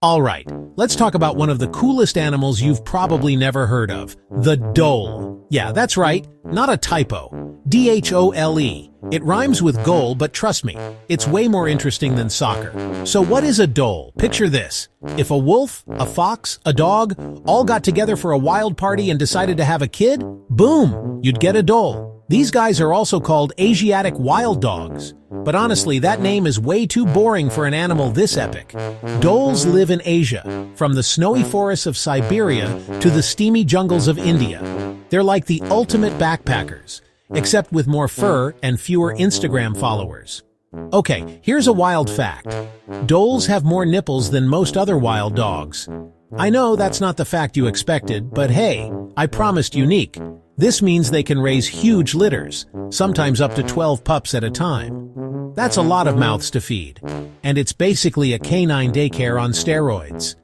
Alright, let's talk about one of the coolest animals you've probably never heard of, the dhole. Yeah, that's right, not a typo. D-H-O-L-E. It rhymes with goal, but trust me, it's way more interesting than soccer. So what is a dhole? Picture this. If a wolf, a fox, a dog, all got together for a wild party and decided to have a kid, boom, you'd get a dhole. These guys are also called Asiatic wild dogs. But honestly, that name is way too boring for an animal this epic. Dholes live in Asia, from the snowy forests of Siberia to the steamy jungles of India. They're like the ultimate backpackers, except with more fur and fewer Instagram followers. Okay, here's a wild fact. Dholes have more nipples than most other wild dogs. I know that's not the fact you expected, but hey, I promised unique. This means they can raise huge litters, sometimes up to 12 pups at a time. That's a lot of mouths to feed, and it's basically a canine daycare on steroids.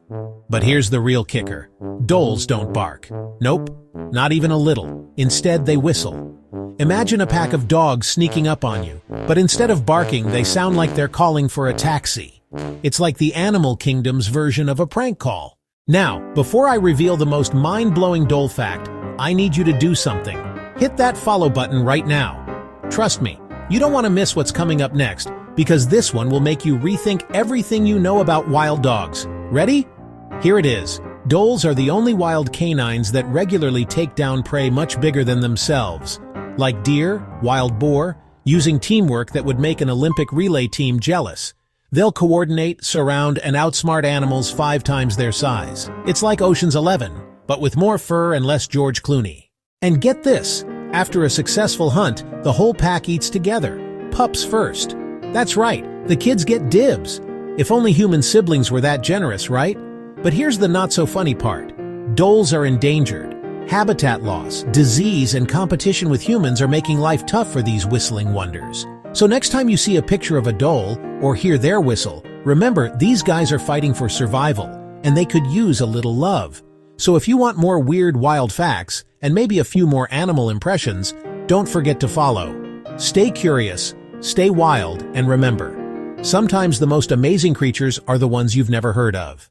But here's the real kicker. Dholes don't bark. Nope, not even a little. Instead, they whistle. Imagine a pack of dogs sneaking up on you, but instead of barking, they sound like they're calling for a taxi. It's like the animal kingdom's version of a prank call. Now, before I reveal the most mind-blowing dhole fact, I need you to do something. Hit that follow button right now. Trust me, you don't want to miss what's coming up next, because this one will make you rethink everything you know about wild dogs. Ready? Here it is. Dholes are the only wild canines that regularly take down prey much bigger than themselves, like deer, wild boar, using teamwork that would make an Olympic relay team jealous. They'll coordinate, surround, and outsmart animals 5 times their size. It's like Ocean's 11, but with more fur and less George Clooney. And get this, after a successful hunt, the whole pack eats together. Pups first. That's right, the kids get dibs. If only human siblings were that generous, right? But here's the not-so-funny part. Dholes are endangered. Habitat loss, disease, and competition with humans are making life tough for these whistling wonders. So next time you see a picture of a dhole, or hear their whistle, remember these guys are fighting for survival, and they could use a little love. So if you want more weird wild facts, and maybe a few more animal impressions, don't forget to follow. Stay curious, stay wild, and remember, sometimes the most amazing creatures are the ones you've never heard of.